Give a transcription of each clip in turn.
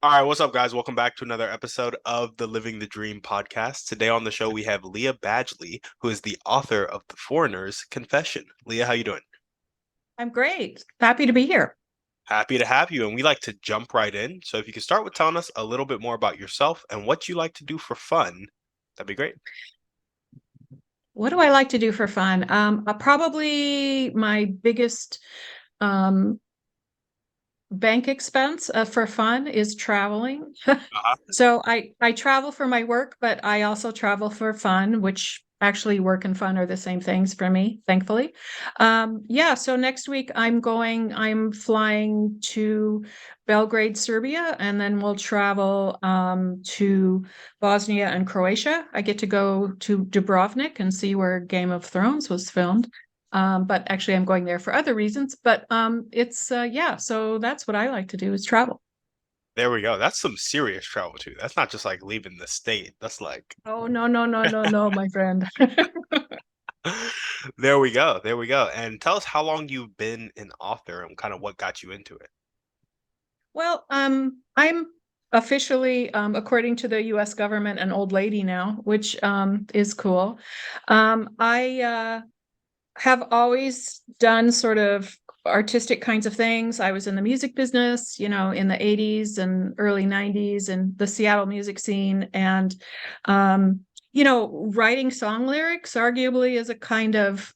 All right, what's up, guys? Welcome back to another episode of the Living the Dream podcast. Today on the show we have Lya Badgley, who is the author of The Foreigner's Confession. Lya, how you doing? I'm great. Happy to be here. Happy to have you, and we like to jump right in. So if you could start with telling us a little bit more about yourself and what you like to do for fun, that'd be great. What do I like to do for fun? Probably my biggest um, bank expense for fun is traveling. Uh-huh. So I travel for my work, but I also travel for fun, which actually work and fun are the same things for me, thankfully. Yeah, so next week I'm flying to Belgrade, Serbia, and then we'll travel to Bosnia and Croatia. I get to go to Dubrovnik and see where Game of Thrones was filmed. But actually, I'm going there for other reasons. But it's yeah, so that's what I like to do is travel. There we go. That's some serious travel too. That's not just like leaving the state. That's like Oh, no, no, no, no, no, my friend. there we go. There we go. And tell us how long you've been an author and kind of what got you into it. Well, I'm officially, according to the US government, an old lady now, which is cool. I have always done sort of artistic kinds of things. I was in the music business, in the 80s and early 90s and the Seattle music scene. And, writing song lyrics arguably is a kind of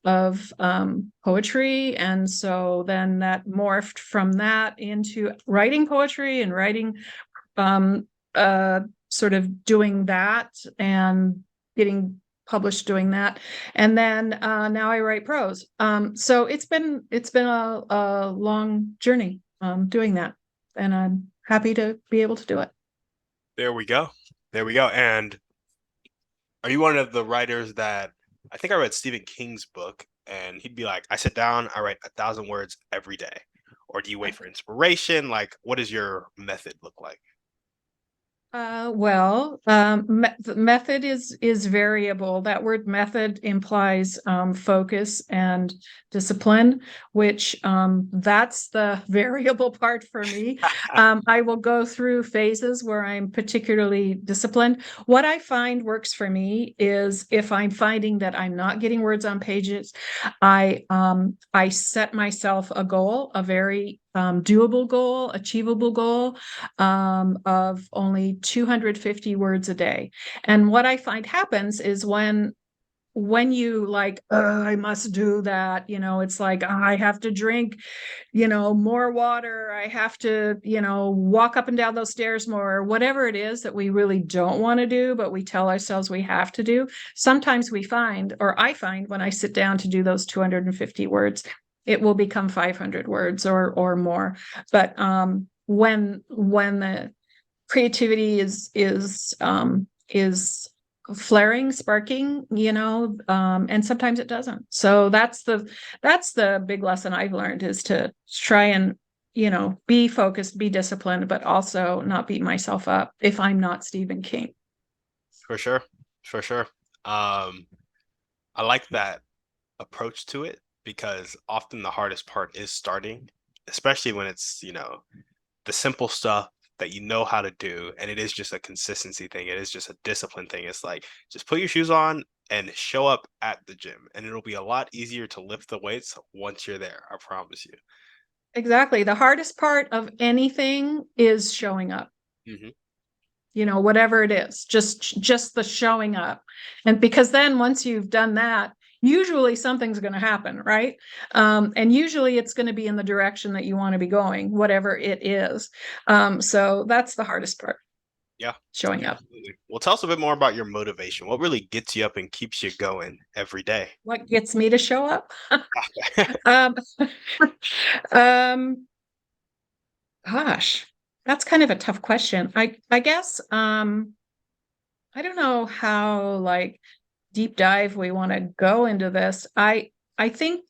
poetry. And so then that morphed from that into writing poetry and writing um, sort of doing that and getting published doing that, and then now I write prose. So it's been a long journey doing that, and I'm happy to be able to do it. There we go. There we go. And are you one of the writers that I think I read Stephen King's book and he'd be like, I sit down, I write 1,000 words every day. Or do you wait for inspiration? Like, what does your method look like? The method is variable. That word method implies focus and discipline, which that's the variable part for me. I will go through phases where I'm particularly disciplined. What I find works for me is if I'm finding that I'm not getting words on pages, I set myself a goal, a very doable goal, achievable goal of only 250 words a day. And what I find happens is when you like, I must do that, it's like, I have to drink, more water. I have to, walk up and down those stairs more, whatever it is that we really don't want to do, but we tell ourselves we have to do. Sometimes we find, or I find when I sit down to do those 250 words, it will become 500 words or more. But when the creativity is flaring, sparking, and sometimes it doesn't. So that's the big lesson I've learned, is to try and be focused, be disciplined, but also not beat myself up if I'm not Stephen King. For sure. For sure. Um, I like that approach to it because often the hardest part is starting, especially when it's, the simple stuff that you know how to do. And it is just a consistency thing. It is just a discipline thing. It's like, just put your shoes on and show up at the gym. And it'll be a lot easier to lift the weights once you're there. I promise you. Exactly. The hardest part of anything is showing up. Hmm. Whatever it is, just the showing up. And because then once you've done that, usually something's going to happen, right? And usually it's going to be in the direction that you want to be going, whatever it is. So that's the hardest part, Yeah, showing up. absolutely. Well, tell us a bit more about your motivation. What really gets you up and keeps you going every day? What gets me to show up? um, um, Gosh, that's kind of a tough question. I guess I don't know how like deep dive we want to go into this. I think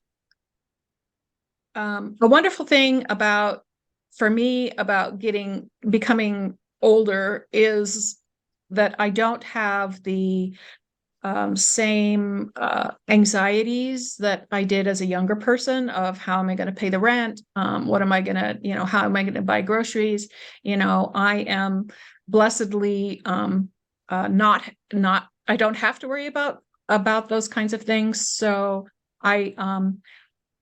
a wonderful thing about for me about becoming older is that I don't have the same anxieties that I did as a younger person of how am I going to pay the rent? What am I going to, how am I going to buy groceries? I am blessedly not I don't have to worry about those kinds of things. So I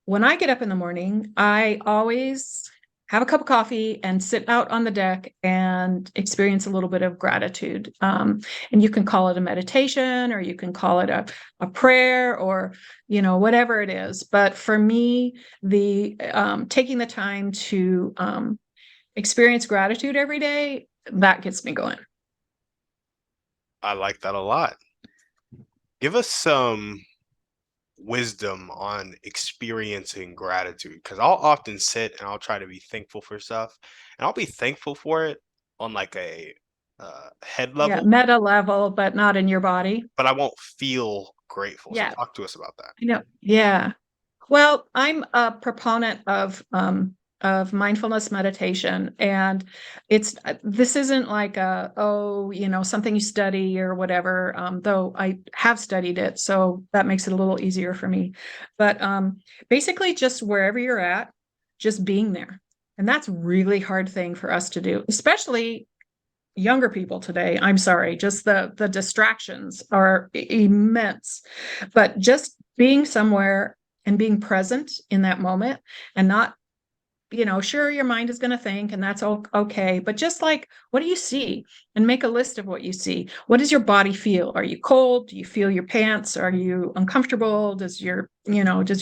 when I get up in the morning, I always have a cup of coffee and sit out on the deck and experience a little bit of gratitude. And you can call it a meditation, or you can call it a prayer, or whatever it is. But for me, the taking the time to experience gratitude every day, that gets me going. I like that a lot. Give us some wisdom on experiencing gratitude, because I'll often sit and I'll try to be thankful for stuff, and I'll be thankful for it on like a head Yeah, level, meta level, but not in your body. but I won't feel grateful. So Yeah, talk to us about that. I know. Yeah. Well, I'm a proponent of mindfulness meditation, and it's this isn't like something you study or whatever. Though I have studied it, so that makes it a little easier for me. But basically, just wherever you're at, just being there, and that's really hard thing for us to do, especially younger people today. I'm sorry, just the distractions are immense, but just being somewhere and being present in that moment, and not, sure, your mind is going to think, and that's okay, but just like, what do you see? And make a list of what you see. What does your body feel? Are you cold? Do you feel your pants? Are you uncomfortable? Does your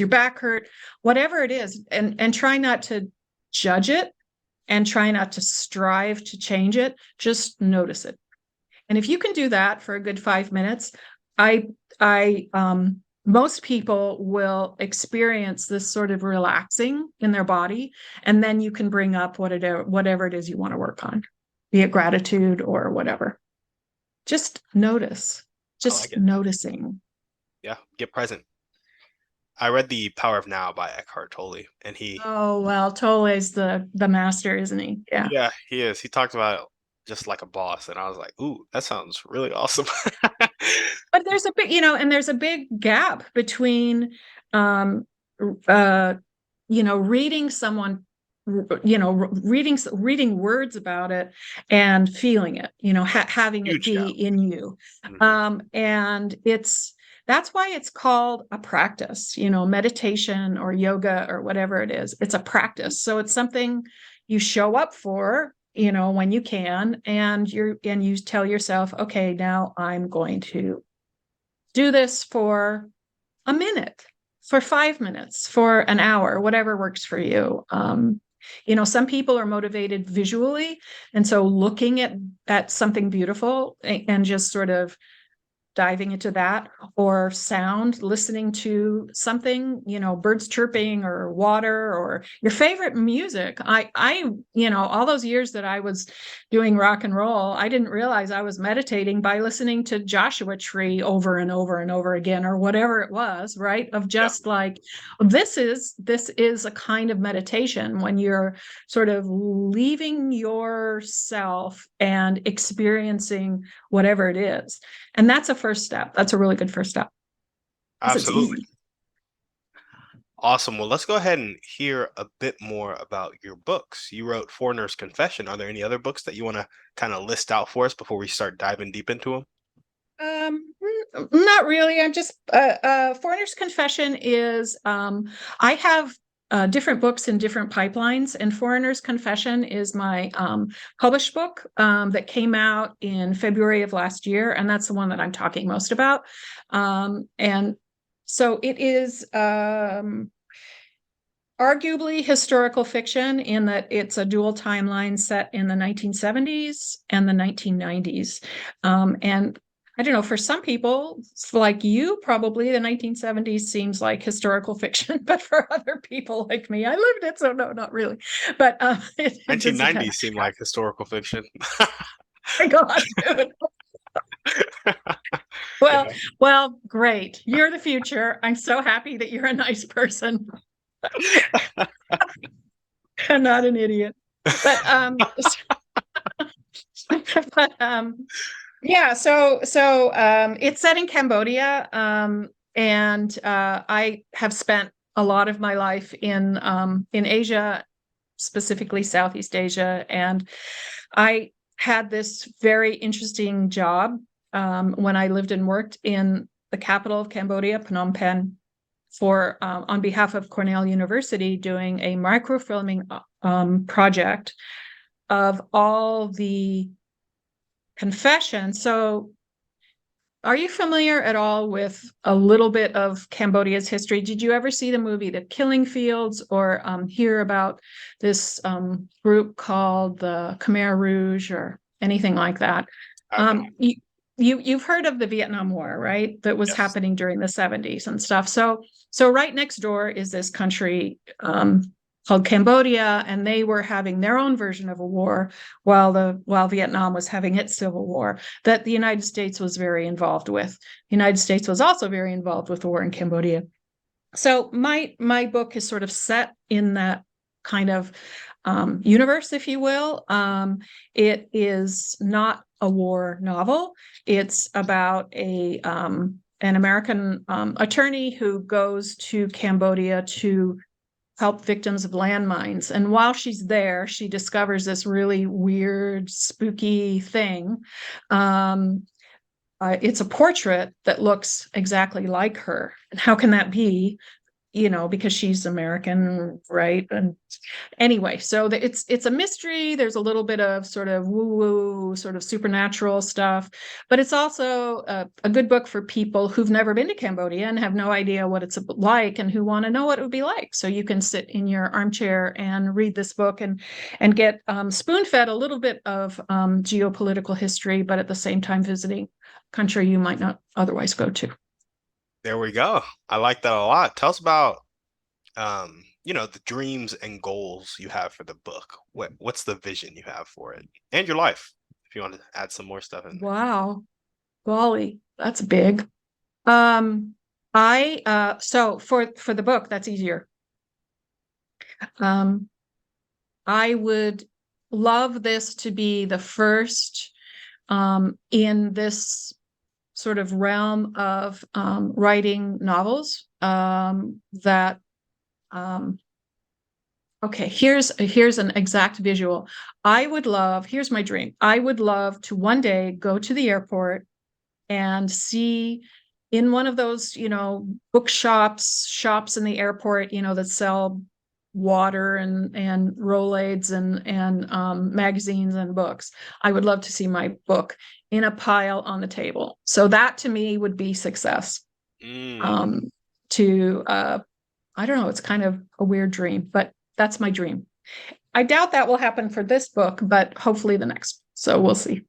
back hurt? Whatever it is, and try not to judge it, and try not to strive to change it. Just notice it. And if you can do that for a good 5 minutes, I most people will experience this sort of relaxing in their body, and then you can bring up whatever it is you want to work on, be it gratitude or whatever. Just notice, I like just it. noticing. Yeah, get present. I read The Power of Now by Eckhart Tolle, and Oh, well, Tuol is the master, isn't he? Yeah. yeah, he is. He talked about just like a boss, and I was like, ooh, that sounds really awesome. But there's a big, and there's a big gap between, um, uh, reading someone, reading words about it and feeling it, having it Huge be gap. in you. Mhm. And that's why it's called a practice, meditation or yoga or whatever it is. It's a practice. So it's something you show up for, when you can, and you tell yourself, okay, now I'm going to do this for a minute, for 5 minutes, for an hour, whatever works for you. Some people are motivated visually, and so looking at something beautiful and just sort of diving into that, or sound, listening to something, birds chirping or water or your favorite music. All those years that I was doing rock and roll, I didn't realize I was meditating by listening to Joshua Tree over and over and over again, or whatever it was, right? Of Yeah, just like, this is a kind of meditation when you're sort of leaving yourself and experiencing whatever it is. And that's a first step. That's a really good first step, because it's absolutely. easy. Awesome. Well, let's go ahead and hear a bit more about your books. You wrote Foreigner's Confession. Are there any other books that you want to kind of list out for us before we start diving deep into them? Not really. I'm just Foreigner's Confession is I have different books in different pipelines, and Foreigner's Confession is my published book that came out in February of last year, and that's the one that I'm talking most about. And so it is arguably historical fiction, in that it's a dual timeline set in the 1970s and the 1990s. And I don't know, for some people, like you, probably the 1970s seems like historical fiction, but for other people like me, I lived it, so no, not really. But it just depends. 1990s seem like historical fiction. My God, dude. Well, Yeah. well, great. You're the future. I'm so happy that you're a nice person and not an idiot. But but Yeah, it's set in Cambodia, and I have spent a lot of my life in Asia, specifically Southeast Asia, and I had this very interesting job when I lived and worked in the capital of Cambodia, Phnom Penh, for on behalf of Cornell University, doing a microfilming project of all the confessions. So are you familiar at all with a little bit of Cambodia's history? Did you ever see the movie The Killing Fields, or hear about this group called the Khmer Rouge or anything like that? I have not. Um, you, you've heard of the Vietnam War, right? That was Yes. happening during the 70s and stuff. So right next door is this country called Cambodia, and they were having their own version of a war while Vietnam was having its civil war that the United States was very involved with. The United States was also very involved with the war in Cambodia. So my book is sort of set in that kind of universe, if you will. It is not a war novel. It's about a an American attorney who goes to Cambodia to help victims of landmines. And while she's there, she discovers this really weird, spooky thing. Um, it's a portrait that looks exactly like her. And how can that be? Because she's American, right? And anyway, so it's a mystery. There's a little bit of sort of woo-woo, sort of supernatural stuff, but it's also a good book for people who've never been to Cambodia and have no idea what it's like and who want to know what it would be like. So you can sit in your armchair and read this book and get spoon-fed a little bit of geopolitical history, but at the same time visiting a country you might not otherwise go to. There we go. I like that a lot. Tell us about the dreams and goals you have for the book. What's the vision you have for it and your life? If you want to add some more stuff in there. Wow, golly, that's big. Um, I so for the book, that's easier. Um, I would love this to be the first in this sort of realm of writing novels that okay, here's an exact visual. Here's my dream. I would love to one day go to the airport and see in one of those, shops in the airport, that sell water and Rolaids and magazines and books. I would love to see my book in a pile on the table. So that to me would be success. Mm, Um, to I don't know, it's kind of a weird dream, but that's my dream. I doubt that will happen for this book, but hopefully the next. So we'll see.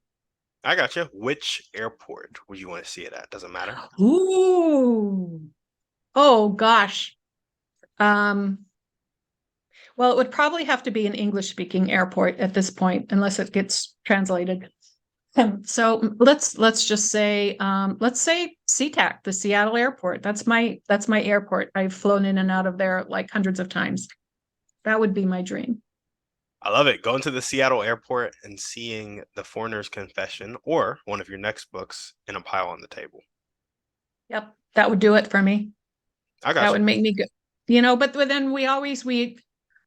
I got you. Which airport would you want to see it at? Doesn't matter. Ooh. Oh gosh. Um, well, it would probably have to be an English speaking airport at this point, unless it gets translated. So let's just say let's say SeaTac, the Seattle airport. That's my airport. I've flown in and out of there like hundreds of times. That would be my dream. I love it. Going to the Seattle airport and seeing The Foreigner's Confession or one of your next books in a pile on the table. Yep, that would do it for me. I That got you. would make me good. But then we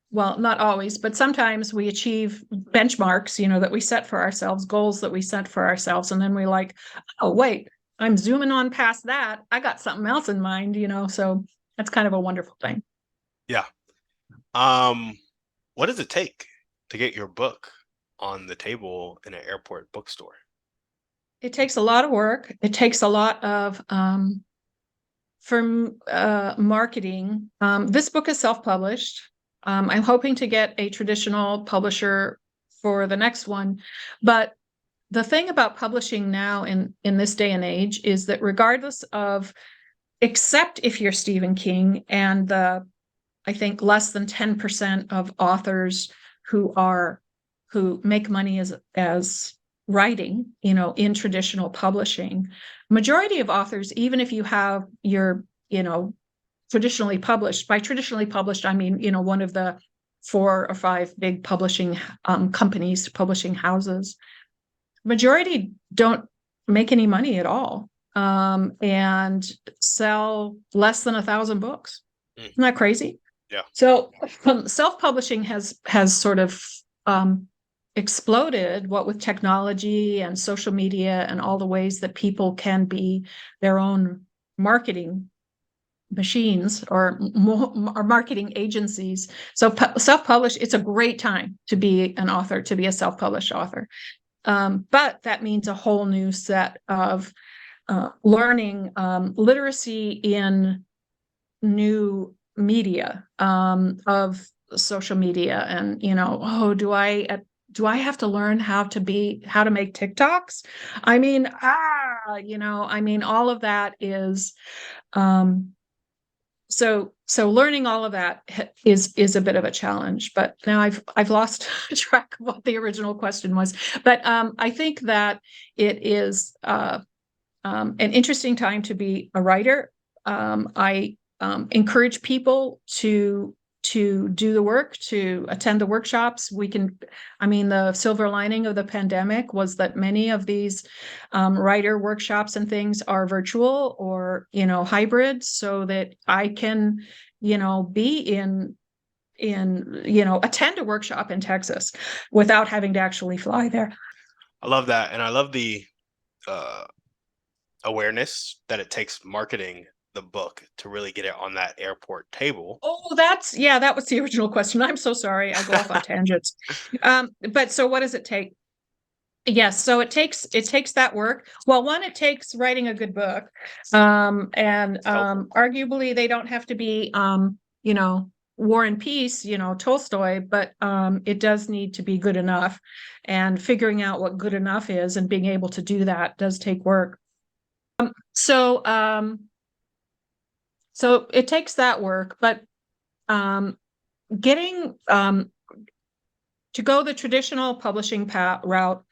well, not always, but sometimes we achieve benchmarks, that we set for ourselves, goals that we set for ourselves, and then we like, oh wait, I'm zooming on past that. I got something else in mind, so that's kind of a wonderful thing. Yeah. Um, what does it take to get your book on the table in an airport bookstore? It takes a lot of work. It takes a lot of for marketing. This book is self-published. I'm hoping to get a traditional publisher for the next one, but the thing about publishing now in this day and age is that regardless of, except if you're Stephen King and I think less than 10% of authors who make money as writing, in traditional publishing. Majority of authors, even if you have your, traditionally published, by traditionally published, I mean, one of the 4 or 5 big publishing companies, publishing houses, majority don't make any money at all, and sell less than 1,000 books. Mm. Isn't that crazy? Yeah. So self-publishing has sort of exploded, what with technology and social media and all the ways that people can be their own marketing machines or marketing agencies. So self-publish, it's a great time to be an author, to be a self-published author. But that means a whole new set of learning literacy in new media, of social media, and do I have to learn how to make TikToks? I mean, all of that is so learning all of that is a bit of a challenge. But now I've lost track of what the original question was. But I think that it is an interesting time to be a writer. I encourage people to do the work, to attend the workshops. The silver lining of the pandemic was that many of these writer workshops and things are virtual or hybrid, so that I can be attend a workshop in Texas without having to actually fly there. I love that, and I love the awareness that it takes marketing the book to really get it on that airport table. Oh, that was the original question. I'm so sorry. I go off on tangents. But so what does it take? Yes, so it takes that work. Well, one, it takes writing a good book. And arguably they don't have to be War and Peace, Tolstoy, but it does need to be good enough. And figuring out what good enough is and being able to do that does take work. So it takes that work, but getting to go the traditional publishing route,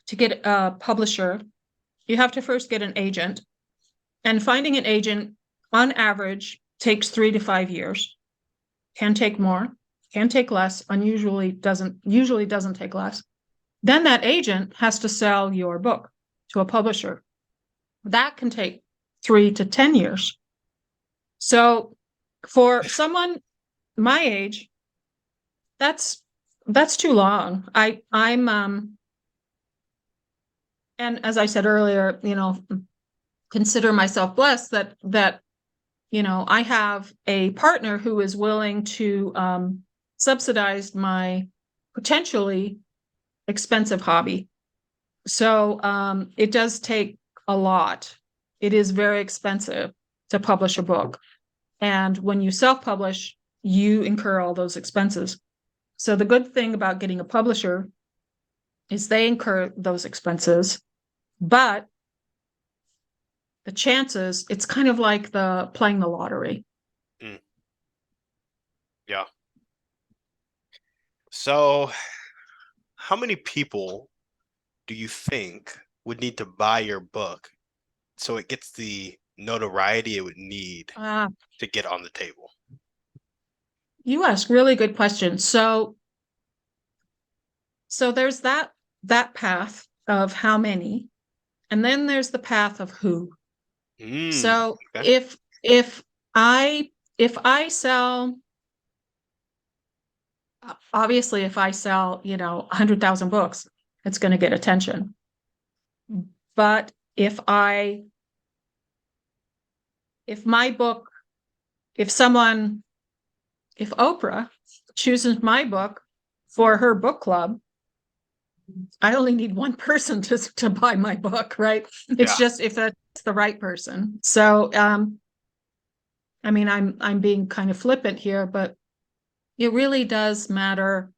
to get a publisher, you have to first get an agent. And finding an agent, on average, takes 3 to 5 years. Can take more, can take less, usually doesn't take less. Then that agent has to sell your book to a publisher. That can take 3 to 10 years. So for someone my age, that's too long. I'm and as I said earlier, consider myself blessed that I have a partner who is willing to subsidize my potentially expensive hobby. So it does take a lot. It is very expensive to publish a book. And when you self-publish, you incur all those expenses. So the good thing about getting a publisher is they incur those expenses, but the chances, it's kind of like playing the lottery. Mm. Yeah. So how many people do you think would need to buy your book so it gets the notoriety it would need to get on the table? You ask really good questions. So there's that path of how many, and then there's the path of who. So okay. if I sell, obviously if I sell 100,000 books, it's going to get attention. But if Oprah chooses my book for her book club, I only need one person to buy my book, right? It's just if that's the right person. So I'm being kind of flippant here, but it really does matter,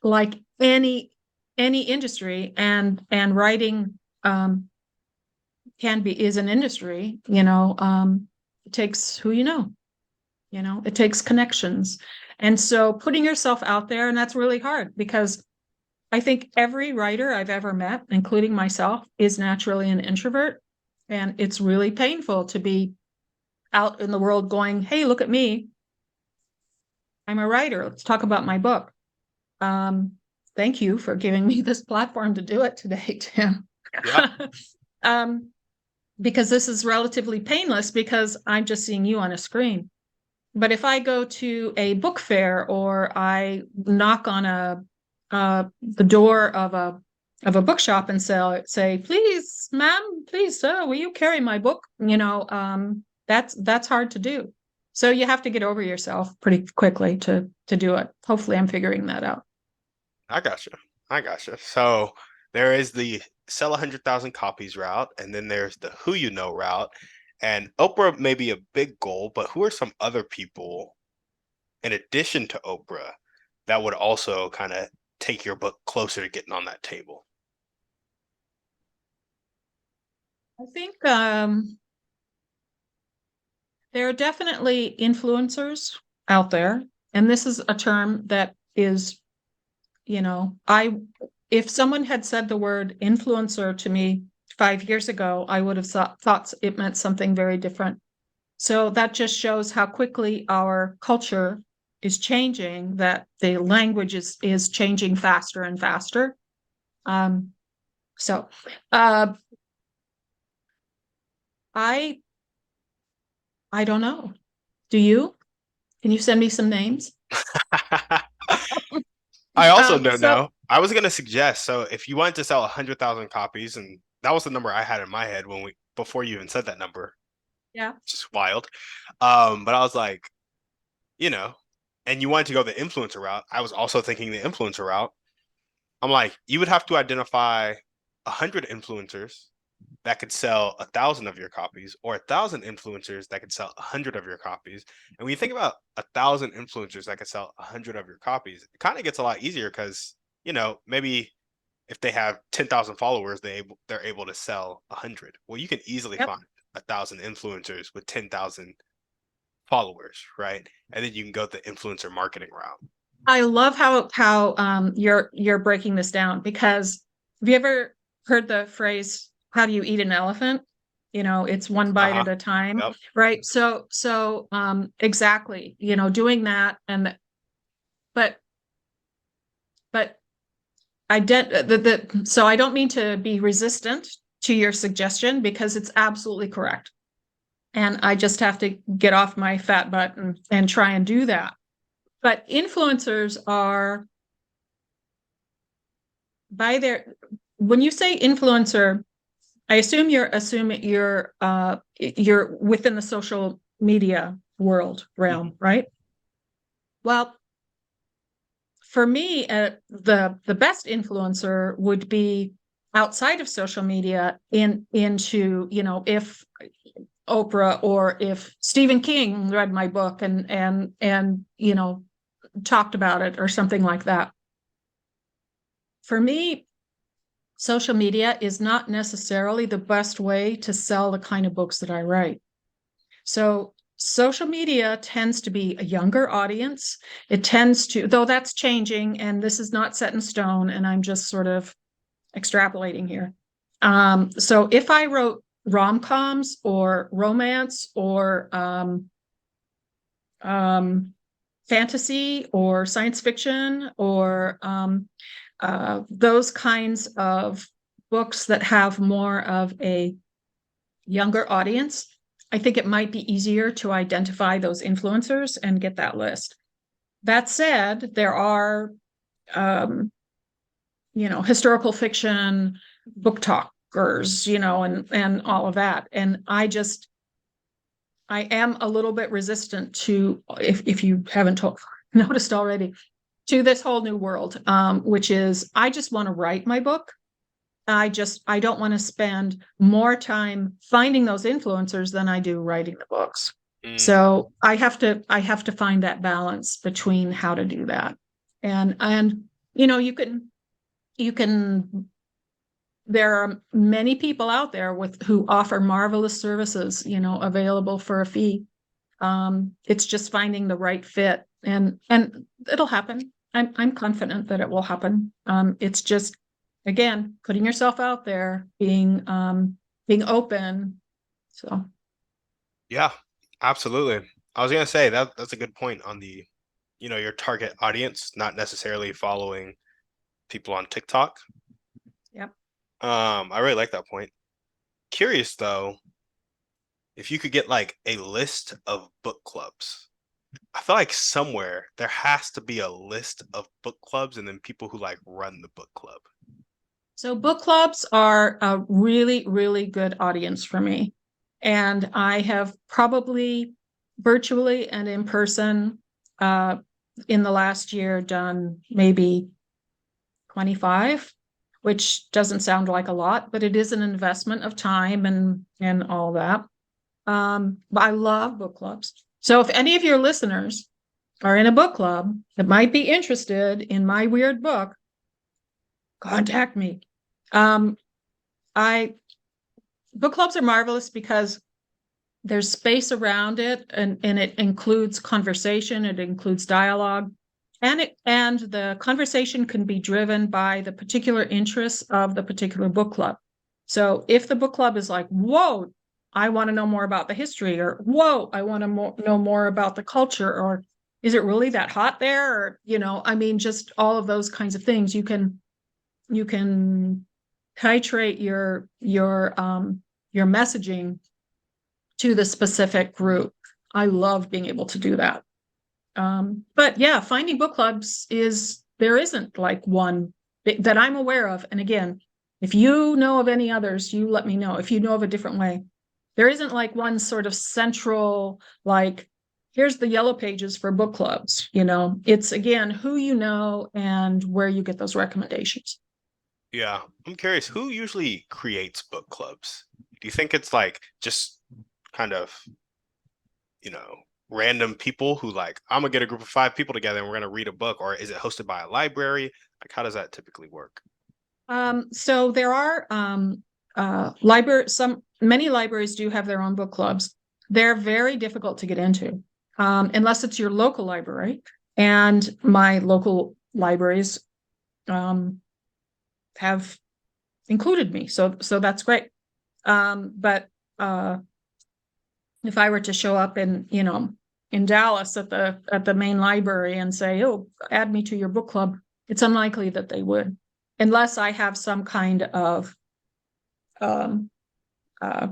like any industry, and writing is an industry. It takes who it takes connections. And so putting yourself out there, and that's really hard, because I think every writer I've ever met, including myself, is naturally an introvert. And it's really painful to be out in the world going, hey, look at me. I'm a writer. Let's talk about my book. Thank you for giving me this platform to do it today, Tim. Yeah. Because this is relatively painless because I'm just seeing you on a screen. But if I go to a book fair or I knock on the door of a bookshop and say, please, ma'am, please, sir, will you carry my book? That's hard to do. So you have to get over yourself pretty quickly to do it. Hopefully, I'm figuring that out. I gotcha. I gotcha. So there is the sell 100,000 copies route, and then there's the who you know route. And Oprah may be a big goal, but who are some other people in addition to Oprah that would also kind of take your book closer to getting on that table? I think there are definitely influencers out there, and this is a term that is, if someone had said the word influencer to me 5 years ago, I would have thought it meant something very different. So that just shows how quickly our culture is changing, that the language is changing faster and faster. Um, so uh, I I don't know. Do you? Can you send me some names? I also don't So know. I was gonna suggest, so if you wanted to sell 100,000 copies, and that was the number I had in my head when we before you even said that number, yeah, just wild. But I was like, you know, and you wanted to go the influencer route. I was also thinking the influencer route. I'm like, you would have to identify 100 influencers that could sell 1,000 of your copies, or 1,000 influencers that could sell 100 of your copies. And when you think about 1,000 influencers that could sell 100 of your copies, it kind of gets a lot easier because maybe if they have 10,000 followers, they're able to sell 100. Well, you can easily yep. find 1,000 influencers with 10,000 followers, right? And then you can go the influencer marketing route. I love how you're breaking this down, because have you ever heard the phrase, how do you eat an elephant? It's one Uh bite huh. at a time, Yep. right? So exactly, doing that. But but I did so I don't mean to be resistant to your suggestion, because it's absolutely correct. And I just have to get off my fat butt and try and do that. But influencers are, by their, when you say influencer, I assume you're within the social media world realm, Mhm. right? Well, for me, the best influencer would be outside of social media, into, if Oprah or if Stephen King read my book and talked about it or something like that. For me, social media is not necessarily the best way to sell the kind of books that I write. So social media tends to be a younger audience. It tends to, though that's changing, and this is not set in stone, and I'm just sort of extrapolating here. So if I wrote rom-coms or romance or fantasy or science fiction or those kinds of books that have more of a younger audience, I think it might be easier to identify those influencers and get that list. That said, there are, um, historical fiction book talkers, and all of that. And I am a little bit resistant to, if you haven't noticed already, to this whole new world, which is, I just want to write my book. I don't want to spend more time finding those influencers than I do writing the books. Mm. So I have to find that balance between how to do that. And you can there are many people out there who offer marvelous services, available for a fee. It's just finding the right fit, and it'll happen. I'm confident that it will happen. It's just, again, putting yourself out there, being open. So Yeah, absolutely. I was gonna say that's a good point on your target audience, not necessarily following people on TikTok. yeah. I really like that point. Curious though, if you could get like a list of book clubs. I feel like somewhere there has to be a list of book clubs and then people who like run the book club. So book clubs are a really, really good audience for me. And I have probably virtually and in person uh, in the last year done maybe 25, which doesn't sound like a lot, but it is an investment of time and all that. But I love book clubs. So if any of your listeners are in a book club that might be interested in my weird book, contact me. Um, I book clubs are marvelous because there's space around it, and it includes conversation, it includes dialogue, and the conversation can be driven by the particular interests of the particular book club. So if the book club is like, whoa, I want to know more about the history, or whoa, I want to know more about the culture, or is it really that hot there? Or, I mean, just all of those kinds of things. You can titrate your messaging to the specific group. I love being able to do that. But yeah, finding book clubs there isn't like one that I'm aware of. And again, if you know of any others, you let me know. If you know of a different way, there isn't like one sort of central, like, here's the yellow pages for book clubs. It's again, who you know and where you get those recommendations. Yeah, I'm curious who usually creates book clubs? Do you think it's like just kind of, you know, random people who like, I'm gonna get a group of 5 people together and we're gonna read a book, or is it hosted by a library? Like, how does that typically work? So there are many libraries do have their own book clubs. They're very difficult to get into, unless it's your local library. And my local libraries have included me, so that's great. But if I were to show up in Dallas at the main library and say, "Oh, add me to your book club," it's unlikely that they would, unless I have some kind of um, uh,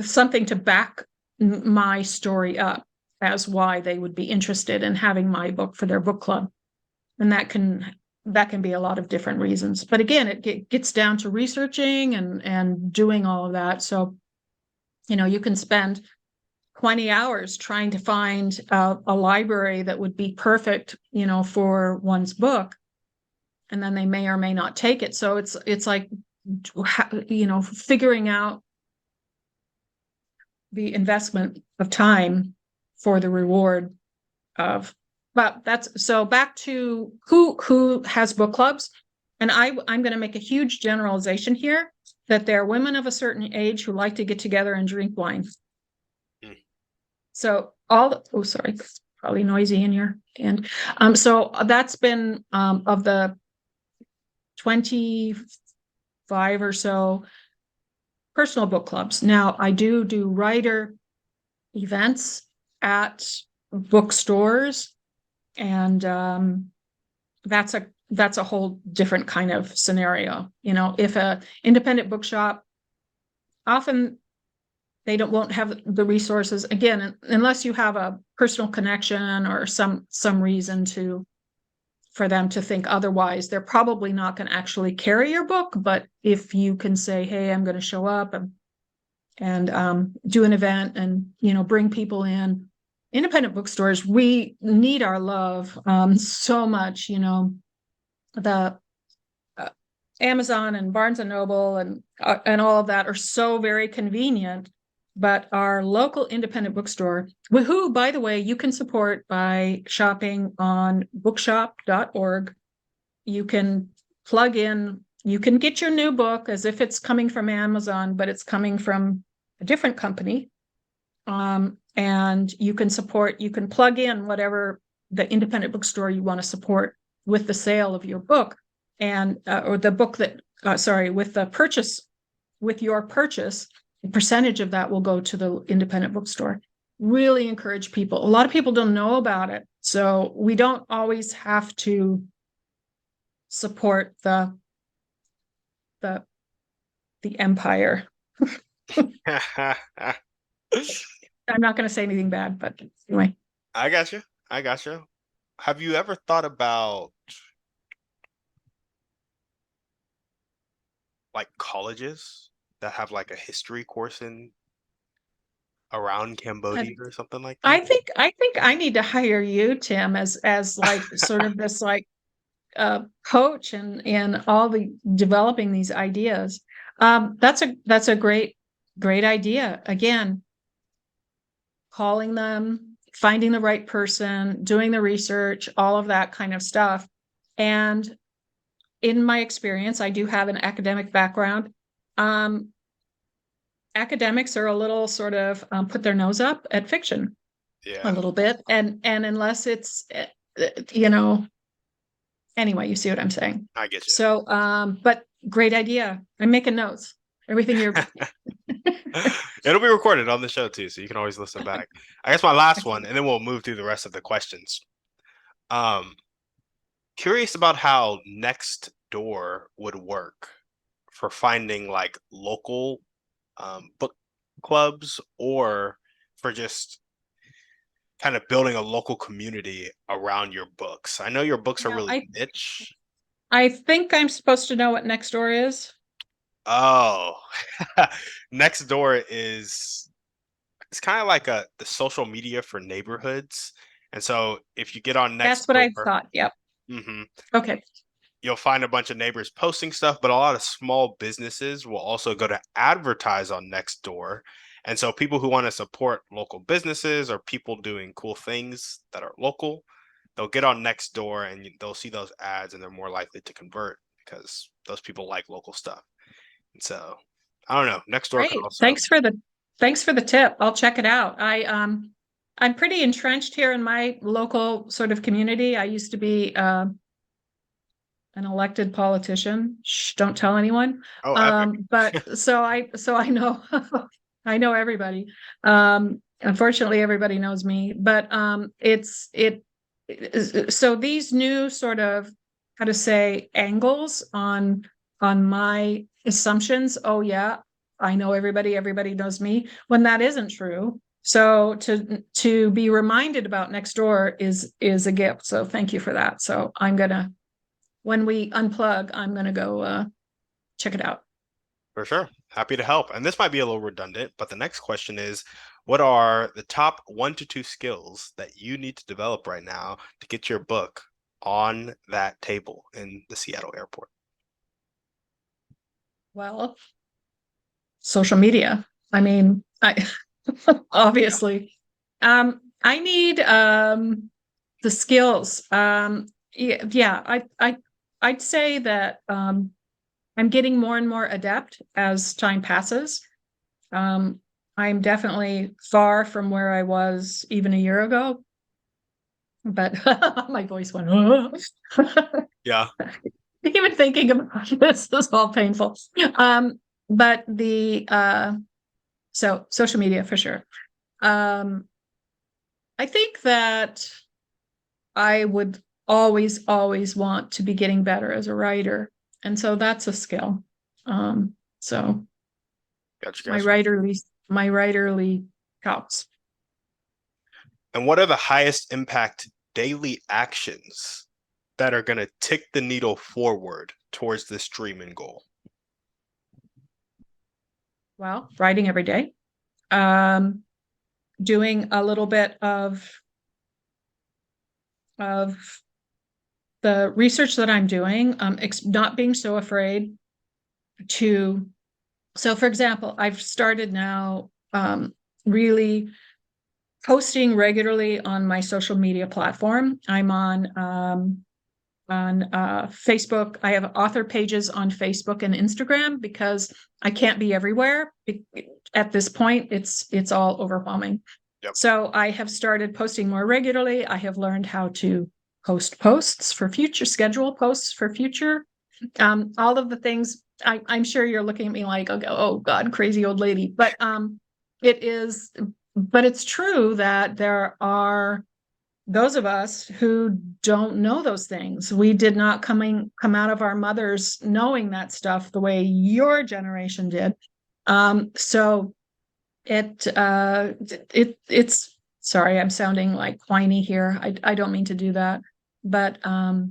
something to back my story up as why they would be interested in having my book for their book club. And that can be a lot of different reasons. But again, it gets down to researching and doing all of that. So, you can spend 20 hours trying to find a library that would be perfect, for one's book, and then they may or may not take it. So it's like, figuring out the investment of time for the reward of. But that's so back to who has book clubs. And I'm going to make a huge generalization here that there are women of a certain age who like to get together and drink wine. Mm. So sorry, it's probably noisy in your end. So that's been of the 25 or so personal book clubs. Now I do writer events at bookstores, and that's a whole different kind of scenario. If a independent bookshop, often they won't have the resources, again, unless you have a personal connection or some reason for them to think otherwise. They're probably not going to actually carry your book. But if you can say, hey, I'm going to show up and do an event and bring people in. Independent bookstores, we need our love so much. The Amazon and Barnes and Noble and all of that are so very convenient, but our local independent bookstore, who, by the way, you can support by shopping on bookshop.org. You can plug in, you can get your new book as if it's coming from Amazon, but it's coming from a different company. And you can plug in whatever the independent bookstore you want to support with the sale of your book, and or the book that with the purchase, with your purchase, a percentage of that will go to the independent bookstore. Really encourage people. A lot of people don't know about it, so we don't always have to support the empire. I'm not going to say anything bad, but anyway. I got you. I got you. Have you ever thought about like colleges that have like a history course in around Cambodia or something like that? I think I need to hire you, Tim, as like sort of this like coach and all the developing these ideas. That's a great idea. Again, calling them, finding the right person, doing the research, all of that kind of stuff. And in my experience, I do have an academic background. Academics are a little sort of put their nose up at fiction a Yeah, little bit, and unless it's you know, anyway, you see what I'm saying. I get you. So but great idea. I'm making notes. Everything you're It'll be recorded on the show too, so you can always listen back. I guess my last one, and then we'll move through the rest of the questions. Um, Curious about how Next Door would work for finding like local book clubs or for just kind of building a local community around your books. I know your books are now really niche. I think I'm supposed to know what next door is. Oh, Next Door is it's kind of like the social media for neighborhoods. And so if you get on That's Next what I Door, thought. Yep. mhm, Okay. you'll find a bunch of neighbors posting stuff, but a lot of small businesses will also go to advertise on Nextdoor. And so people who want to support local businesses or people doing cool things that are local, they'll get on Nextdoor and they'll see those ads and they're more likely to convert because those people like local stuff. And so I don't know. Nextdoor could Great. also Thanks for the tip. I'll check it out. I'm pretty entrenched here in my local sort of community. I used to be an elected politician. Shh, don't tell anyone. oh epic. But so I know I know everybody. Unfortunately, everybody knows me. But so these new sort of how to say angles on my assumptions. Oh yeah, I know everybody. Everybody knows me. When that isn't true. So to be reminded about next door is a gift. So thank you for that. So I'm gonna when we unplug, I'm going to go check it out. For sure. Happy to help. And this might be a little redundant, but the next question is what are the top 1 to 2 skills that you need to develop right now to get your book on that table in the Seattle airport? Well, social media. I mean, I Yeah. obviously, I need the skills. Yeah, I'd say that I'm getting more and more adept as time passes. I'm definitely far from where I was even a year ago, but my voice went, Yeah. even thinking about this is all painful. But so social media for sure. I think that I would always want to be getting better as a writer. And so that's a skill. So Gotcha, my gotcha. writerly chops. And what are the highest impact daily actions that are going to tick the needle forward towards this dream and goal? Well, writing every day. Doing a little bit of the research that I'm doing, not being so afraid to. So, for example, I've started now really posting regularly on my social media platform. I'm on Facebook. I have author pages on Facebook and Instagram because I can't be everywhere. At this point, it's all overwhelming. Yep. So I have started posting more regularly. I have learned how to post posts for future, schedule posts for future. All of the things I'm sure you're looking at me like, okay, oh God, crazy old lady. But it's true that there are those of us who don't know those things. We did not come out of our mothers knowing that stuff the way your generation did. So it's sorry, I'm sounding like whiny here. I don't mean to do that, but I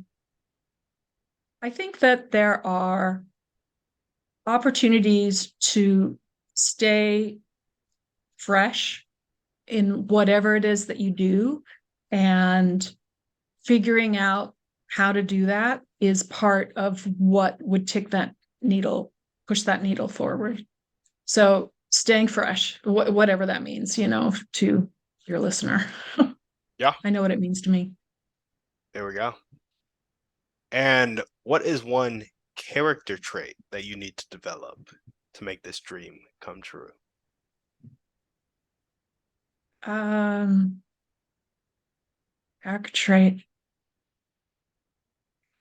think that there are opportunities to stay fresh in whatever it is that you do, and figuring out how to do that is part of what would push that needle forward. So staying fresh, whatever that means, to your listener. Yeah, I know what it means to me. there we go. And what is one character trait that you need to develop to make this dream come true? Um, Character trait.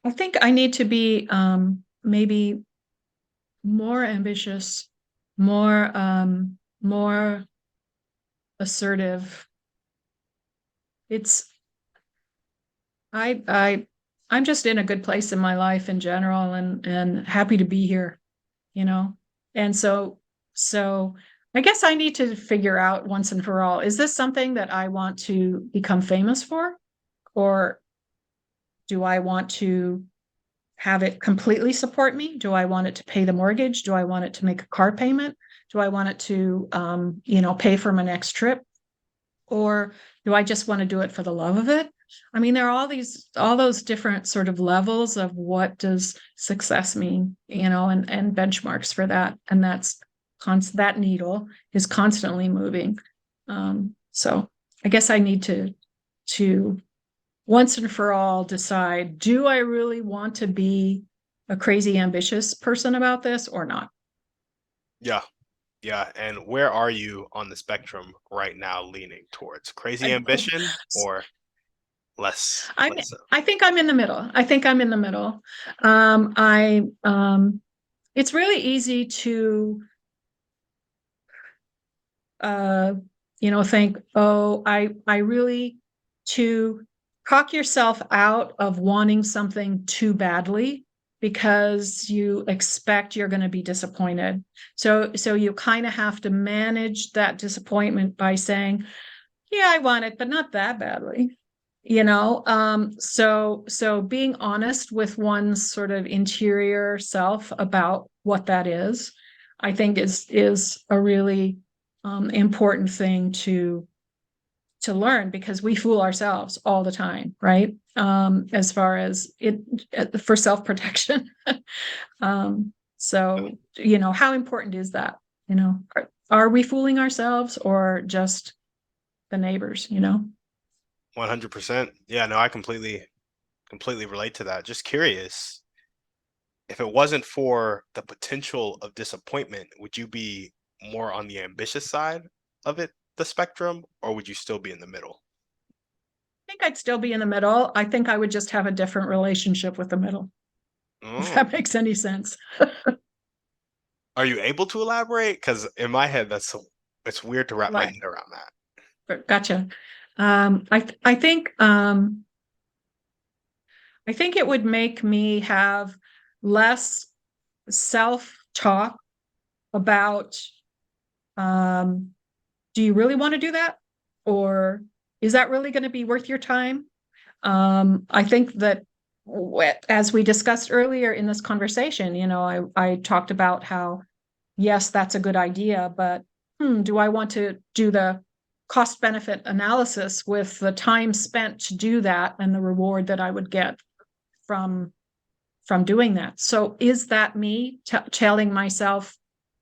I think I need to be maybe more ambitious, more assertive. It's I I'm just in a good place in my life in general, and happy to be here, you know. And so I guess I need to figure out once and for all, is this something that I want to become famous for, or do I want to have it completely support me? Do I want it to pay the mortgage? Do I want it to make a car payment? Do I want it to pay for my next trip? Or do I just want to do it for the love of it? I mean, there are all those different sort of levels of what does success mean, and benchmarks for that. And that needle is constantly moving. So I guess I need to once and for all decide, do I really want to be a crazy ambitious person about this or not? Yeah, yeah. And where are you on the spectrum right now leaning towards? Crazy I, ambition or less I'm less so? I think I'm in the middle. I think I'm in the middle. I It's really easy to uh think, oh, I really to talk yourself out of wanting something too badly because you expect you're going to be disappointed. So you kind of have to manage that disappointment by saying, yeah, I want it, but not that badly. So being honest with one's sort of interior self about what that is, I think is a really important thing to learn, because we fool ourselves all the time, right? As far as it for self-protection. So how important is that? Are we fooling ourselves or just the neighbors? 100%. Yeah, no, I completely relate to that. Just curious, if it wasn't for the potential of disappointment, would you be more on the ambitious side of it, the spectrum, or would you still be in the middle? I think I'd still be in the middle. I think I would just have a different relationship with the middle, if Oh, that makes any sense. are you able to elaborate? Because in my head, it's weird to wrap my Right. head around that. Gotcha. I think it would make me have less self-talk about, um, do you really want to do that? Or is that really going to be worth your time? I think that as we discussed earlier in this conversation, I talked about how, yes, that's a good idea, but do I want to do the cost benefit analysis with the time spent to do that and the reward that I would get from doing that? So is that me telling myself,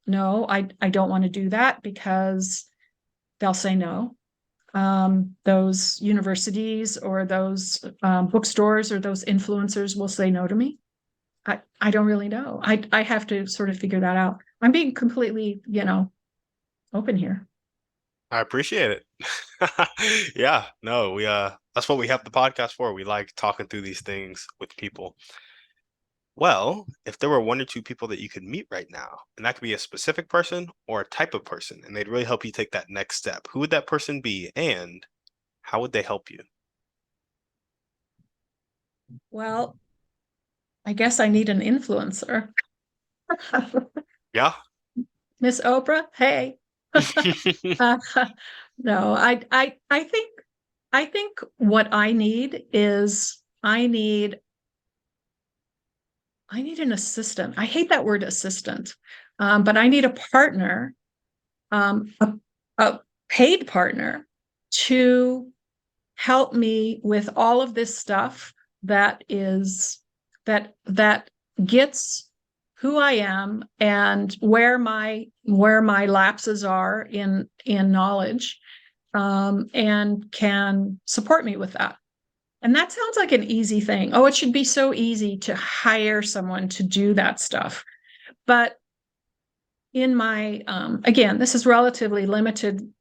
no, I don't want to do that because they'll say no? Those universities or those bookstores or those influencers will say no to me. I don't really know. I have to sort of figure that out. I'm being completely, open here. I appreciate it. Yeah, no, we that's what we have the podcast for. We like talking through these things with people. Well, if there were one or two people that you could meet right now, and that could be a specific person or a type of person, and they'd really help you take that next step, who would that person be and how would they help you? Well, I guess I need an influencer. Yeah. Miss Oprah, hey. Uh, no, I think what I need is I need an assistant. I hate that word assistant, but I need a partner, a, a paid partner to help me with all of this stuff that is that gets who I am and where my lapses are in knowledge, and can support me with that. And that sounds like an easy thing. Oh, it should be so easy to hire someone to do that stuff. But in my, again, this is relatively limited.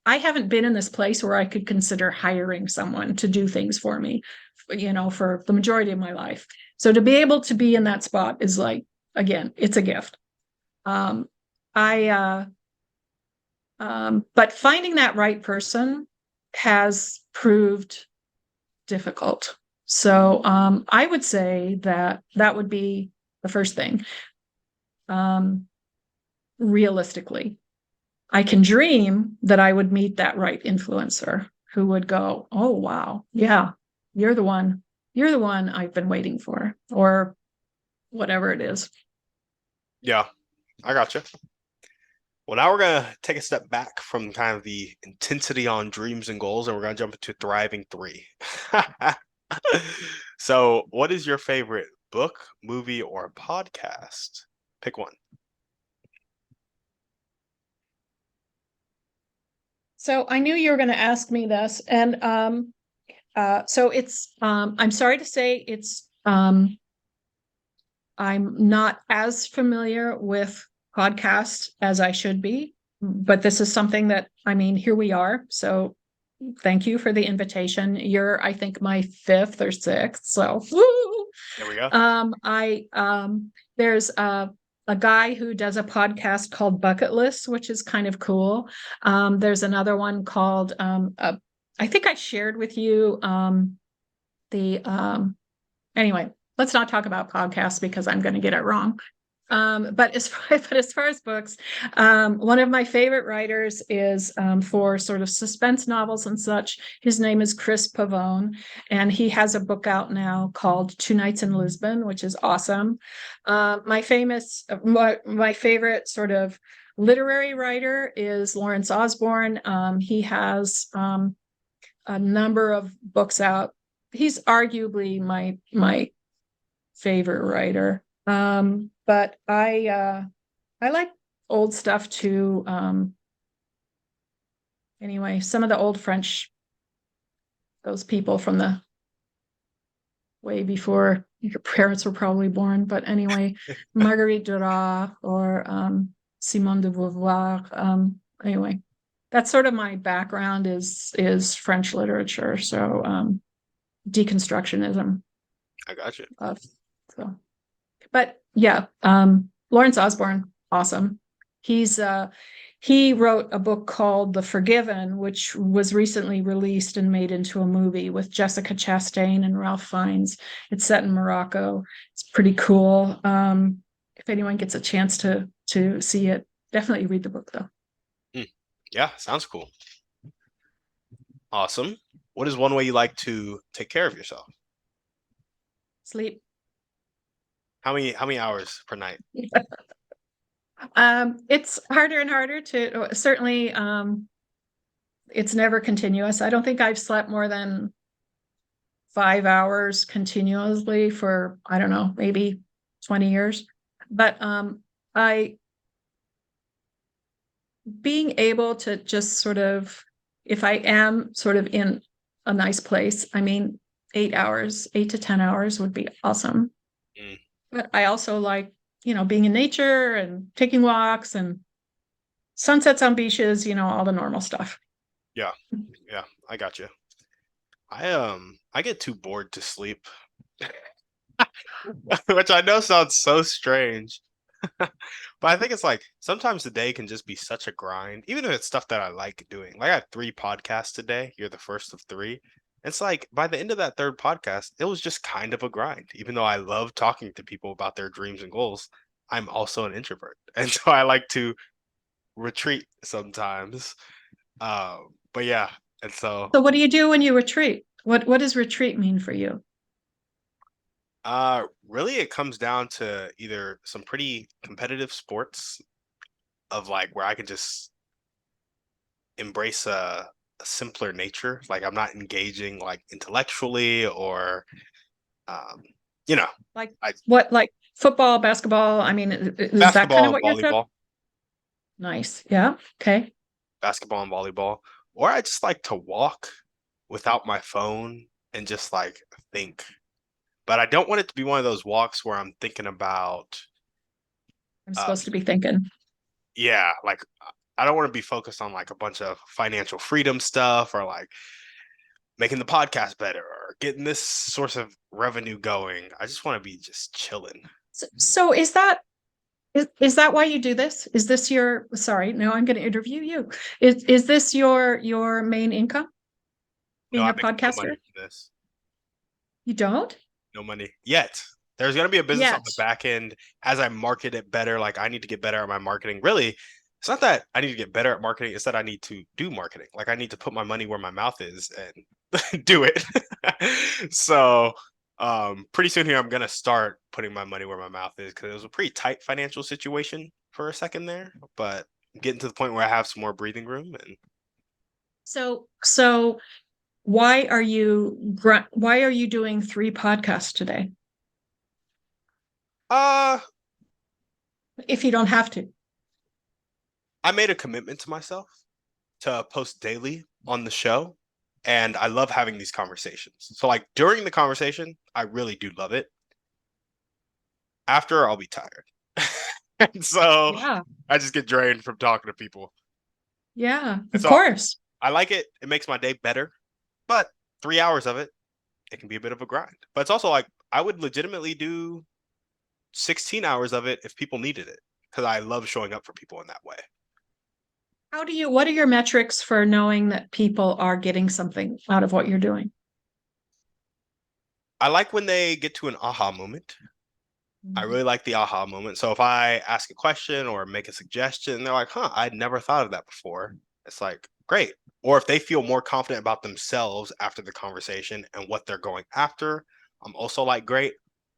I haven't been in this place where I could consider hiring someone to do things for me, for the majority of my life. So to be able to be in that spot is like, again, it's a gift. Um, I, but finding that right person has proved difficult. So I would say that that would be the first thing. Um, Realistically, I can dream that I would meet that right influencer who would go, "Oh, wow. Yeah, you're the one. You're the one I've been waiting for," or whatever it is. Yeah, I gotcha. Well, now we're gonna take a step back from kind of the intensity on dreams and goals, and we're gonna jump into thriving three. So, what is your favorite book, movie, or podcast? Pick one. So I knew you were going to ask me this. And so it's, I'm sorry to say I'm not as familiar with podcasts as I should be, but this is something that, I mean, here we are. So thank you for the invitation. You're, I think, my fifth or sixth. So woo! There we go. I There's a guy who does a podcast called Bucket List, which is kind of cool. There's another one called I think I shared with you the anyway, let's not talk about podcasts because I'm going to get it wrong. But as far as books, one of my favorite writers is, for sort of suspense novels and such. His name is Chris Pavone, and he has a book out now called Two Nights in Lisbon, which is awesome. My favorite sort of literary writer is Lawrence Osborne. He has a number of books out. He's arguably my favorite writer. But I like old stuff too. Anyway, some of the old French, those people from the way before your parents were probably born. But anyway, Marguerite Duras or Simone de Beauvoir. Anyway, that's sort of my background is French literature. So deconstructionism. I got you. So, but yeah, Lawrence Osborne, awesome. He's he wrote a book called The Forgiven, which was recently released and made into a movie with Jessica Chastain and Ralph Fiennes. It's set in Morocco. It's pretty cool. If anyone gets a chance to see it, definitely read the book though. Yeah, sounds cool. Awesome. What is one way you like to take care of yourself? Sleep. How many hours per night? It's harder and harder to certainly. It's never continuous. I don't think I've slept more than 5 hours continuously for, I don't know, maybe 20 years. But I being able to just sort of, if I am sort of in a nice place, I mean, 8 hours, 8 to 10 hours would be awesome. Mm, But I also like, being in nature and taking walks and sunsets on beaches, all the normal stuff. yeah, yeah, I got you. I get too bored to sleep, which I know sounds so strange. But I think it's like sometimes the day can just be such a grind, even if it's stuff that I like doing. Like I had three podcasts today. You're the first of three. It's like by the end of that third podcast, it was just kind of a grind. Even though I love talking to people about their dreams and goals, I'm also an introvert. And so I like to retreat sometimes. But yeah, and so So what do you do when you retreat? What does retreat mean for you? really it comes down to either some pretty competitive sports of like where I can just embrace a simpler nature. Like I'm not engaging like intellectually or um, you know, Like I what, like football, basketball? I mean, is that kind basketball of and what you're talking? volleyball, Nice. Yeah. Okay. basketball and volleyball, or I just like to walk without my phone and just like think. But I don't want it to be one of those walks where I'm thinking about I'm uh supposed to be thinking. yeah, like I don't want to be focused on like a bunch of financial freedom stuff or like making the podcast better or getting this source of revenue going. I just want to be just chilling. So is that why you do this? Is this your, sorry, no, I'm going to interview you. Is this your main income, No, being I a make no podcaster? money from this. You don't? No money yet. There's going to be a business on Yet. the back end as I market it better. Like I need to get better at my marketing. Really, it's not that I need to get better at marketing. It's that I need to do marketing. Like I need to put my money where my mouth is and do it. So pretty soon here, I'm going to start putting my money where my mouth is because it was a pretty tight financial situation for a second there. But I'm getting to the point where I have some more breathing room. And So why are you doing 3 podcasts today uh, if you don't have to? I made a commitment to myself to post daily on the show. And I love having these conversations. So, like, during the conversation, I really do love it. After, I'll be tired. And so Yeah. I just get drained from talking to people. Yeah, And of so course. I like it. It makes my day better. But 3 hours of it, it can be a bit of a grind. But it's also like I would legitimately do 16 hours of it if people needed it because I love showing up for people in that way. What are your metrics for knowing that people are getting something out of what you're doing? I like when they get to an aha moment. I really like the aha moment. So if I ask a question or make a suggestion, they're like, huh, I'd never thought of that before. It's like, great. Or if they feel more confident about themselves after the conversation and what they're going after, I'm also like, great.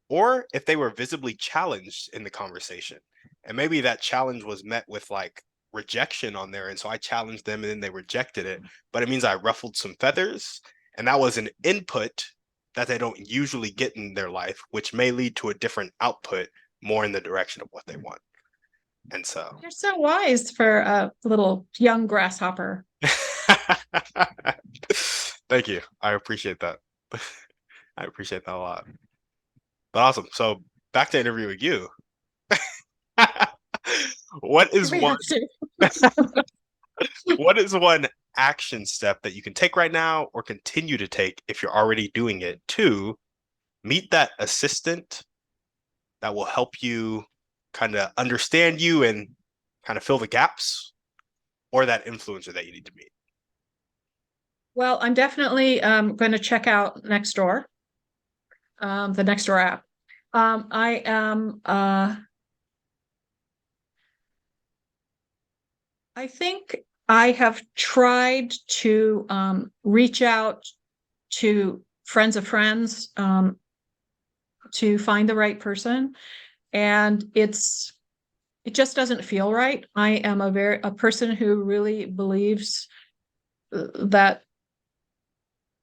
Or if they were visibly challenged in the conversation and maybe that challenge was met with like rejection on there. And so I challenged them and then they rejected it. But it means I ruffled some feathers and that was an input that they don't usually get in their life, which may lead to a different output more in the direction of what they want. And so, You're so wise for a little young grasshopper. thank you. I appreciate that. I appreciate that a lot. But awesome. So, back to interviewing you. what Do is we one have to? what is one action step that you can take right now or continue to take if you're already doing it to meet that assistant that will help you kind of understand you and kind of fill the gaps or that influencer that you need to meet? Well, I'm definitely going to check out Nextdoor, the Nextdoor app. I am. I think I have tried to reach out to friends of friends to find the right person, and it just doesn't feel right. I am a person who really believes that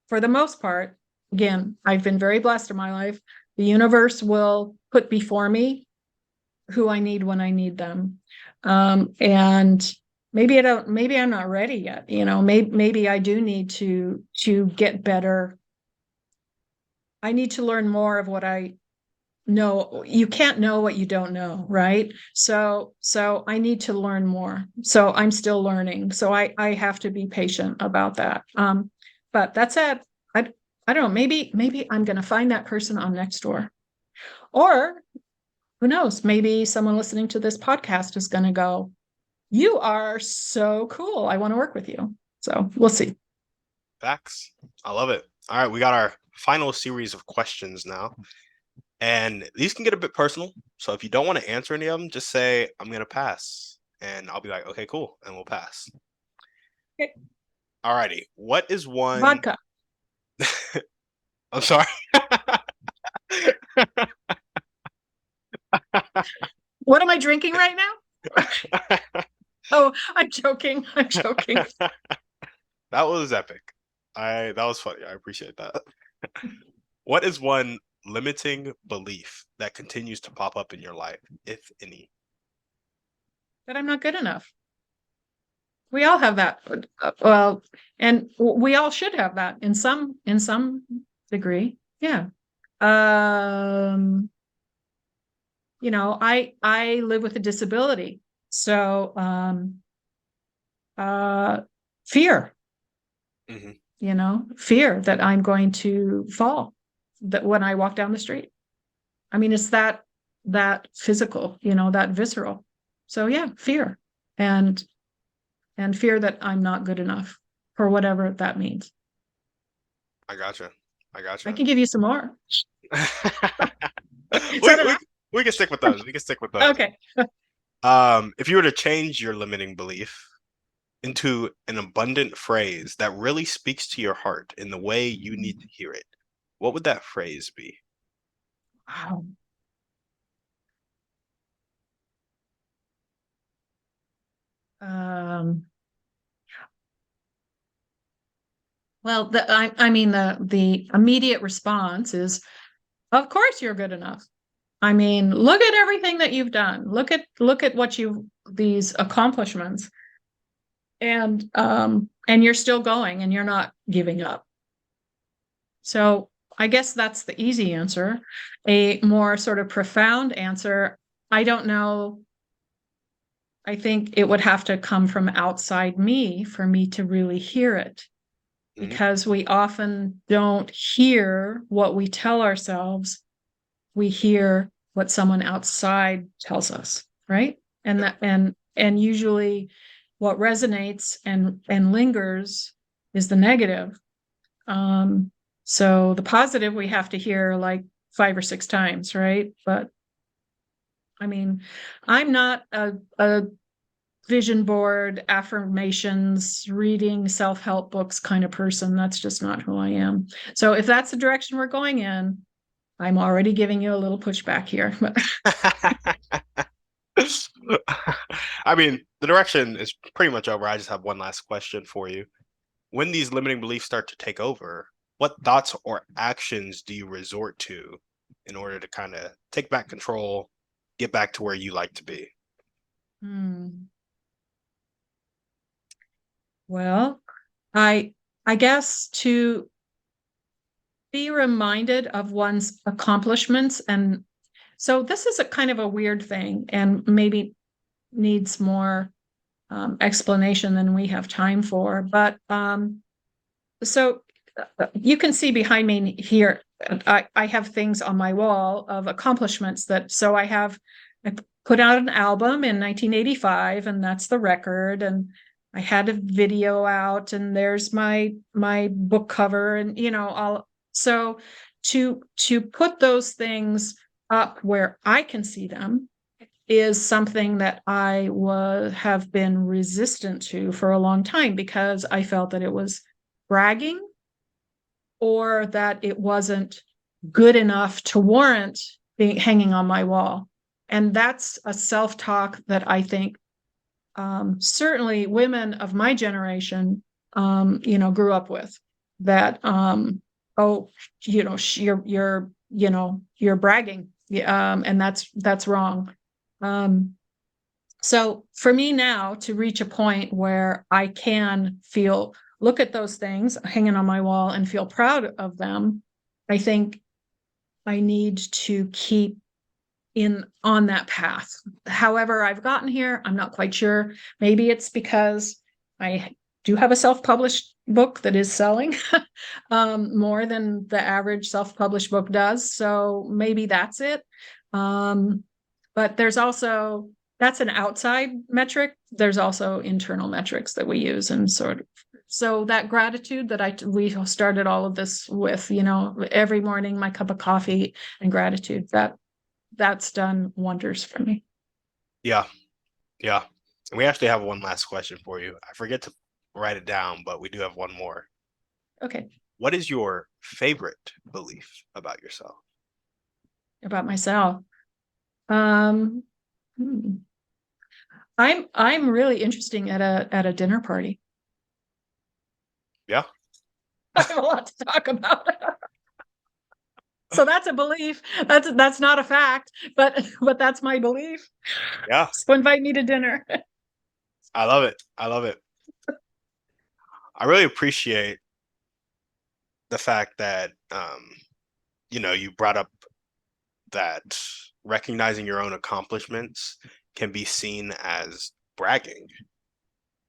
for the most part, again, I've been very blessed in my life. The universe will put before me who I need when I need them. And maybe I'm not ready yet. Maybe I do need to get better. I need to learn more of what I know. You can't know what you don't know, right? So I need to learn more. So I'm still learning. So I have to be patient about that. But that's it. I don't know. Maybe I'm going to find that person on Nextdoor, or who knows? Maybe someone listening to this podcast is going to go, "You are so cool. I want to work with you." So we'll see. Facts. I love it. All right, we got our final series of questions now. And these can get a bit personal. So if you don't want to answer any of them, just say, I'm going to pass. And I'll be like, okay, cool. And we'll pass. Okay. All righty. What is one? Vodka. I'm sorry. What am I drinking right now? Oh, I'm joking. I'm joking. That was epic. That was funny. I appreciate that. What is one limiting belief that continues to pop up in your life, if any? That I'm not good enough. We all have that. Well, and we all should have that in some degree. Yeah. Um, I live with a disability. So fear, Hmm. fear that I'm going to fall that when I walk down the street. I mean, it's that physical, that visceral. So yeah, fear. And fear that I'm not good enough for whatever that means. I gotcha. I I gotcha. can give you some more. Is we, that we enough? we can stick with those. We can stick with those. Okay. If you were to change your limiting belief into an abundant phrase that really speaks to your heart in the way you need to hear it, what would that phrase be? Wow. Um, well, I mean, the immediate response is, of course you're good enough. I mean, look at everything that you've done. Look at what these accomplishments, and you're still going, and you're not giving up. So I guess that's the easy answer. A more sort of profound answer, I don't know. I think it would have to come from outside me for me to really hear it, Hmm. because we often don't hear what we tell ourselves. We hear what someone outside tells us, right? And Yep. and usually what resonates and lingers is the negative. Um, so the positive we have to hear like 5 or 6 times, right? But I mean, I'm not a vision board, affirmations, reading self-help books kind of person. That's just not who I am. So if that's the direction we're going in, I'm already giving you a little pushback here. I mean, the direction is pretty much over. I just have one last question for you. When these limiting beliefs start to take over, what thoughts or actions do you resort to in order to kind of take back control, get back to where you like to be? Hmm. Well, I I guess to be reminded of one's accomplishments. And so this is a kind of a weird thing and maybe needs more explanation than we have time for. But so you can see behind me here, I have things on my wall of accomplishments I put out an album in 1985, and that's the record. And I had a video out, and there's my book cover, and all. So to put those things up where I can see them is something that have been resistant to for a long time, because I felt that it was bragging, or that it wasn't good enough to warrant being hanging on my wall. And that's a self-talk that I think certainly women of my generation grew up with. That oh, you're bragging. And that's wrong. So for me now to reach a point where I can look at those things hanging on my wall and feel proud of them, I think I need to keep on that path. However I've gotten here, I'm not quite sure. Maybe it's because I do have a self-published book that is selling more than the average self-published book does. So maybe that's it. But that's an outside metric. There's also internal metrics that we use, and sort of So that gratitude that we started all of this with, every morning, my cup of coffee and gratitude, that's done wonders for me. Yeah, yeah. And we actually have one last question for you. I forget to write it down, but we do have one more. Okay. What is your favorite belief about yourself? About myself. Um, hmm. I'm really interesting at a dinner party. Yeah, I have a lot to talk about. So that's a belief. That's not a fact, but that's my belief. yeah. So invite me to dinner. I love it. I love it. I really appreciate the fact that you brought up that recognizing your own accomplishments can be seen as bragging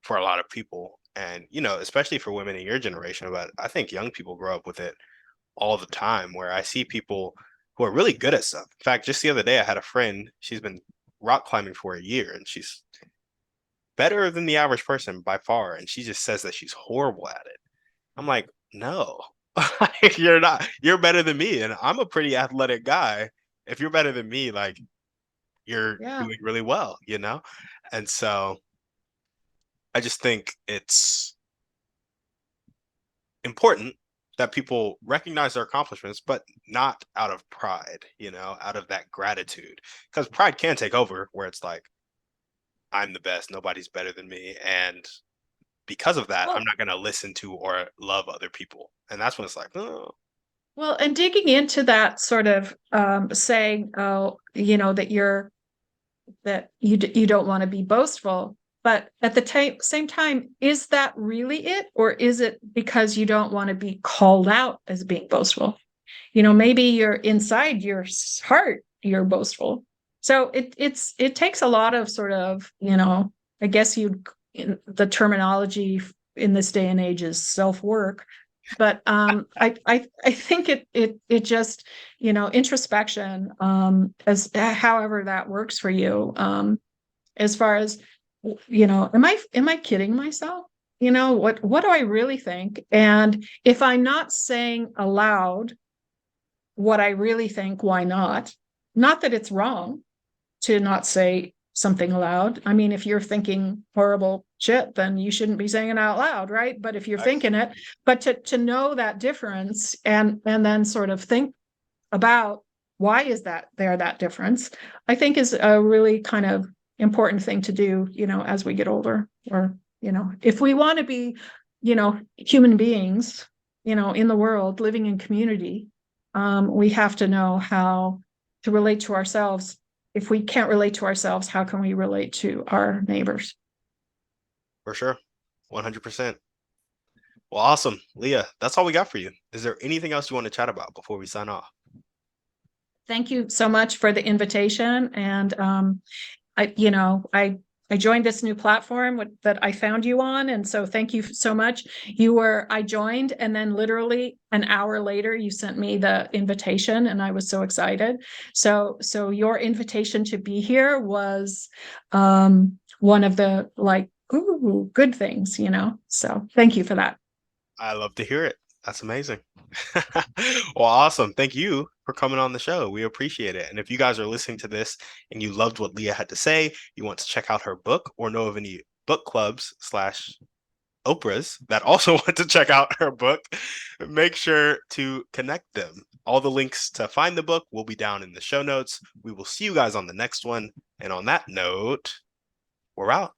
for a lot of people. And, especially for women in your generation, but I think young people grow up with it all the time where I see people who are really good at stuff. In fact, just the other day, I had a friend, she's been rock climbing for a year and she's better than the average person by far. And she just says that she's horrible at it. I'm like, no, you're not. You're better than me. And I'm a pretty athletic guy. If you're better than me, like, you're Yeah. doing really well. And so I just think it's important that people recognize their accomplishments, but not out of pride, out of that gratitude. Because pride can take over where it's like, I'm the best, nobody's better than me. And because of that, I'm Well, not going to listen to or love other people. And that's when it's like, oh, well, and digging into that sort of saying, oh, that you don't want to be boastful, but at the same time, is that really it, or is it because you don't want to be called out as being boastful? Maybe you're inside your heart, you're boastful. So it takes a lot of sort of, I guess the terminology in this day and age is self-work. But I think it just, introspection, as however that works for you, as far as, am I kidding myself? What do I really think? And if I'm not saying aloud what I really think, why not? Not that it's wrong to not say something aloud. I mean, if you're thinking horrible shit, then you shouldn't be saying it out loud, right? But if you're thinking it, but to know that difference and then sort of think about why is that difference, I think is a really kind of important thing to do, as we get older, or, if we want to be, human beings, in the world, living in community, we have to know how to relate to ourselves. If we can't relate to ourselves, how can we relate to our neighbors? for sure. 100%. Well, awesome. Lya, that's all we got for you. Is there anything else you want to chat about before we sign off? Thank you so much for the invitation. And I joined this new platform that I found you on, and so thank you so much. I joined, and then literally an hour later, you sent me the invitation, and I was so excited. So your invitation to be here was one of the, like, ooh, good things. So thank you for that. I love to hear it. That's amazing. Well, awesome. Thank you for coming on the show. We appreciate it. And if you guys are listening to this and you loved what Lya had to say, you want to check out her book or know of any book clubs slash Oprahs that also want to check out her book, make sure to connect them. All the links to find the book will be down in the show notes. We will see you guys on the next one. And on that note, we're out.